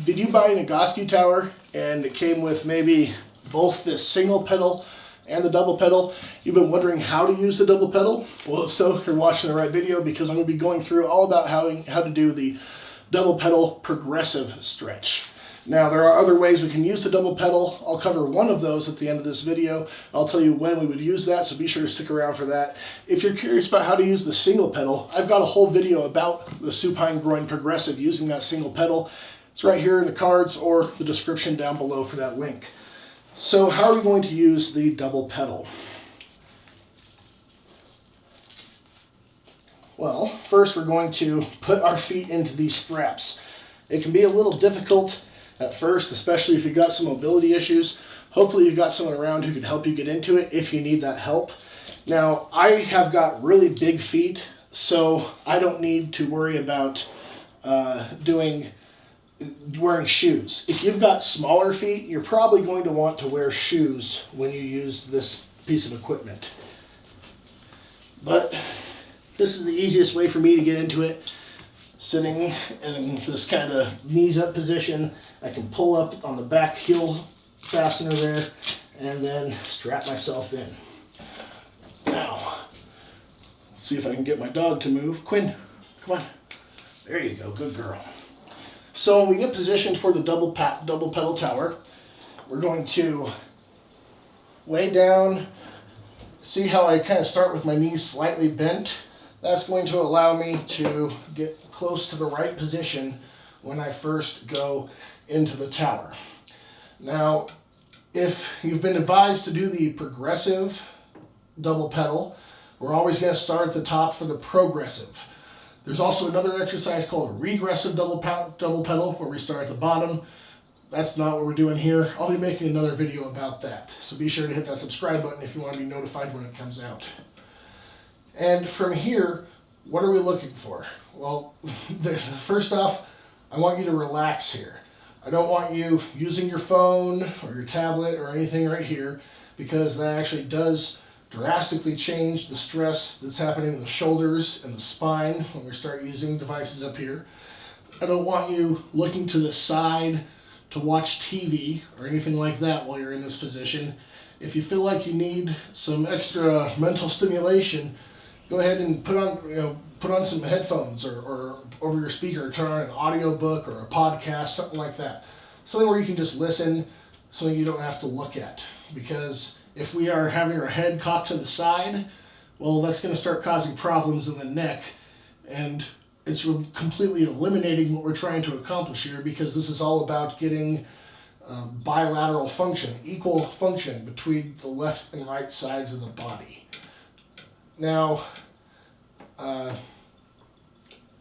Did you buy an Egoscue tower and it came with maybe both the single pedal and the double pedal? You've been wondering how to use the double pedal? Well, if so, you're watching the right video, because I'm going to be going through all about how to do the double pedal progressive stretch. Now, there are other ways we can use the double pedal. I'll cover one of those at the end of this video. I'll tell you when we would use that, so be sure to stick around for that. If you're curious about how to use the single pedal, I've got a whole video about the supine groin progressive using that single pedal. It's right here in the cards or the description down below for that link. So how are we going to use the double pedal? Well, first we're going to put our feet into these straps. It can be a little difficult at first, especially if you've got some mobility issues. Hopefully you've got someone around who can help you get into it if you need that help. Now, I have got really big feet, so I don't need to worry about wearing shoes. If you've got smaller feet, you're probably going to want to wear shoes when you use this piece of equipment. But this is the easiest way for me to get into it. Sitting in this kind of knees up position, I can pull up on the back heel fastener there and then strap myself in. Now, let's see if I can get my dog to move. Quinn, come on. There you go, good girl. So when we get positioned for the double pedal tower, we're going to lay down. See how I kind of start with my knees slightly bent? That's going to allow me to get close to the right position when I first go into the tower. Now, if you've been advised to do the progressive double pedal, we're always going to start at the top for the progressive. There's also another exercise called regressive double pedal where we start at the bottom. That's not what we're doing here. I'll be making another video about that. So be sure to hit that subscribe button if you want to be notified when it comes out. And from here, what are we looking for? Well, first off, I want you to relax here. I don't want you using your phone or your tablet or anything right here, because that actually does drastically change the stress that's happening in the shoulders and the spine when we start using devices up here. I don't want you looking to the side to watch TV or anything like that while you're in this position. If you feel like you need some extra mental stimulation, go ahead and put on some headphones or over your speaker, turn on an audiobook or a podcast, something like that. Something where you can just listen, something you don't have to look at. Because if we are having our head cocked to the side, well, that's going to start causing problems in the neck, and it's completely eliminating what we're trying to accomplish here, because this is all about getting bilateral function, equal function between the left and right sides of the body. Now,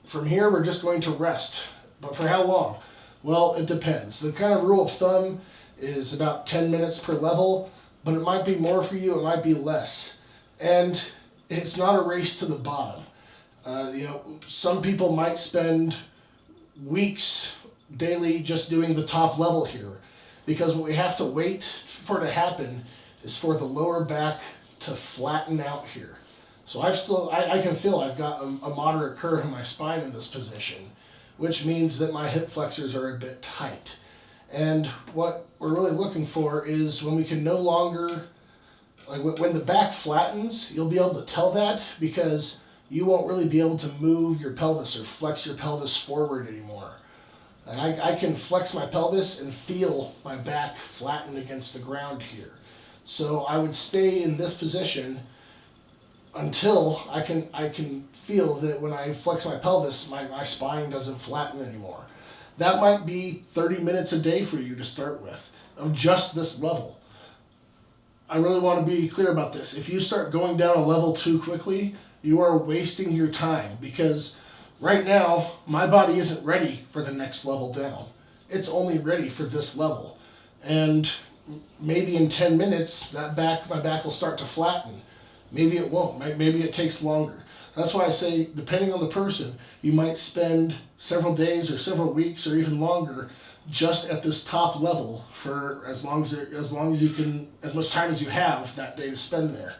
from here, we're just going to rest. But for how long? Well, it depends. The kind of rule of thumb is about 10 minutes per level, but it might be more for you, it might be less. And it's not a race to the bottom. Some people might spend weeks daily just doing the top level here, because what we have to wait for to happen is for the lower back to flatten out here. So I can feel I've got a moderate curve in my spine in this position, which means that my hip flexors are a bit tight. And what we're really looking for is when we can no longer, when the back flattens, you'll be able to tell that, because you won't really be able to move your pelvis or flex your pelvis forward anymore. I can flex my pelvis and feel my back flatten against the ground here. So I would stay in this position until I can feel that when I flex my pelvis, my spine doesn't flatten anymore. That might be 30 minutes a day for you to start with, of just this level. I really want to be clear about this. If you start going down a level too quickly, you are wasting your time, because right now, my body isn't ready for the next level down. It's only ready for this level. And maybe in 10 minutes, my back will start to flatten. Maybe it won't. Maybe it takes longer. That's why I say, depending on the person, you might spend several days or several weeks or even longer just at this top level for as long as you can, as much time as you have that day to spend there.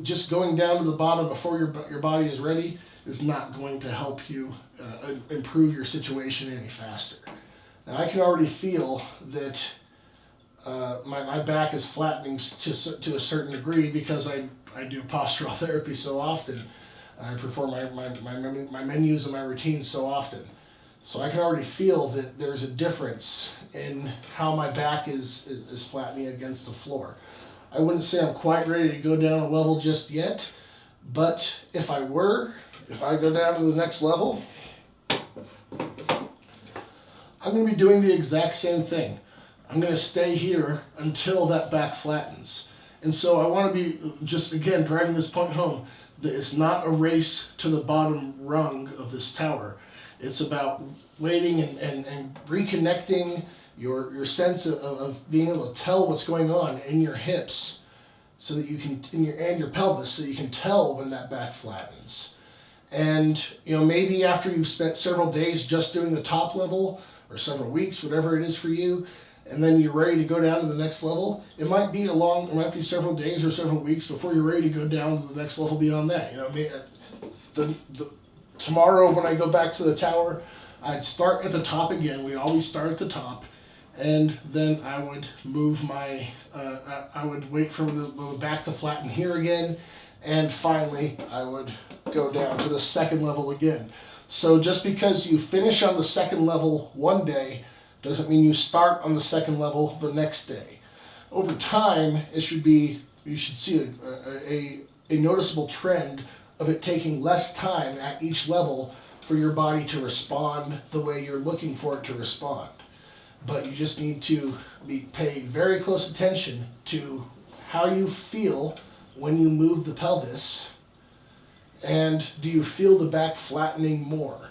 Just going down to the bottom before your body is ready is not going to help you improve your situation any faster. And I can already feel that my back is flattening to a certain degree because I do postural therapy so often. I perform my menus and my routines so often. So I can already feel that there's a difference in how my back is flattening against the floor. I wouldn't say I'm quite ready to go down a level just yet, but if I go down to the next level, I'm going to be doing the exact same thing. I'm going to stay here until that back flattens. And so I want to be, just again, driving this point home, that it's not a race to the bottom rung of this tower. It's about waiting and reconnecting your sense of being able to tell what's going on in your hips, so that you can, and your pelvis, so you can tell when that back flattens. And maybe after you've spent several days just doing the top level, or several weeks, whatever it is for you, and then you're ready to go down to the next level, it might be several days or several weeks before you're ready to go down to the next level beyond that. Tomorrow when I go back to the tower, I'd start at the top again. We always start at the top, and then I would move I would wait for the back to flatten here again, and finally I would go down to the second level again. So just because you finish on the second level one day doesn't mean you start on the second level the next day. Over time, you should see a noticeable trend of it taking less time at each level for your body to respond the way you're looking for it to respond. But you just need to pay very close attention to how you feel when you move the pelvis, and do you feel the back flattening more?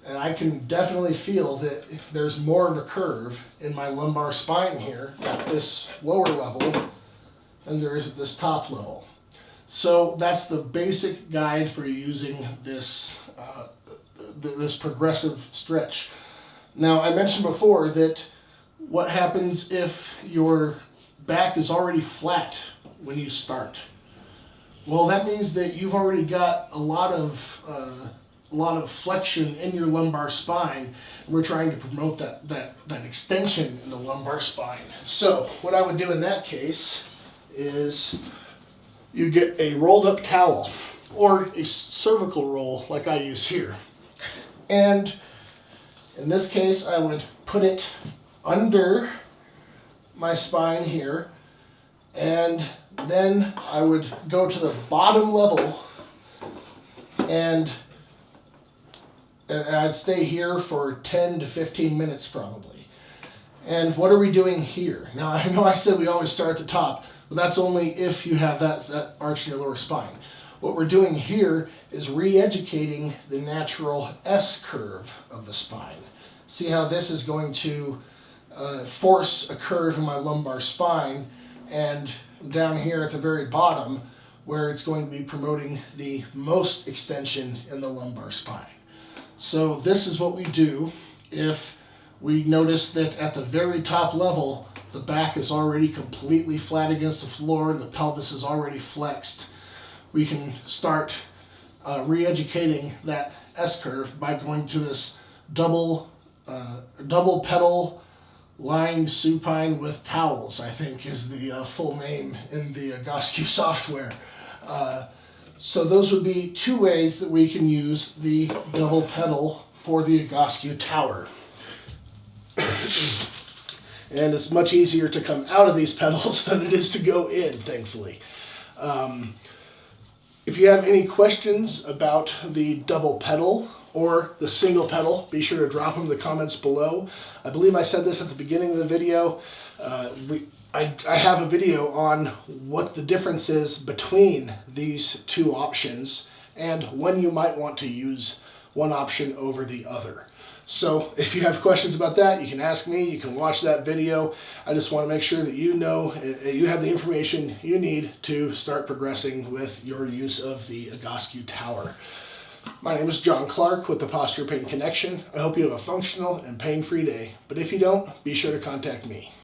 And I can definitely feel that there's more of a curve in my lumbar spine here at this lower level than there is at this top level. So that's the basic guide for using this progressive stretch. Now, I mentioned before that what happens if your back is already flat when you start? Well, that means that you've already got a lot of flexion in your lumbar spine, and we're trying to promote that extension in the lumbar spine. So what I would do in that case is you get a rolled up towel or a cervical roll like I use here. And in this case, I would put it under my spine here, and then I would go to the bottom level, and I'd stay here for 10 to 15 minutes probably. And what are we doing here? Now, I know I said we always start at the top, but that's only if you have that arch in your lower spine. What we're doing here is re-educating the natural S-curve of the spine. See how this is going to force a curve in my lumbar spine, and down here at the very bottom where it's going to be promoting the most extension in the lumbar spine. So this is what we do if we notice that at the very top level the back is already completely flat against the floor and the pelvis is already flexed. We can start re-educating that S-curve by going to this double pedal lying supine with towels, I think is the full name in the Egoscue software. So those would be two ways that we can use the double pedal for the Egoscue tower. And it's much easier to come out of these pedals than it is to go in, thankfully. If you have any questions about the double pedal or the single pedal, be sure to drop them in the comments below. I believe I said this at the beginning of the video. I have a video on what the difference is between these two options and when you might want to use one option over the other. So if you have questions about that, you can ask me, you can watch that video. I just want to make sure that you know you have the information you need to start progressing with your use of the Egoscue tower. My name is John Clark with the Posture Pain Connection. I hope you have a functional and pain-free day, but if you don't, be sure to contact me.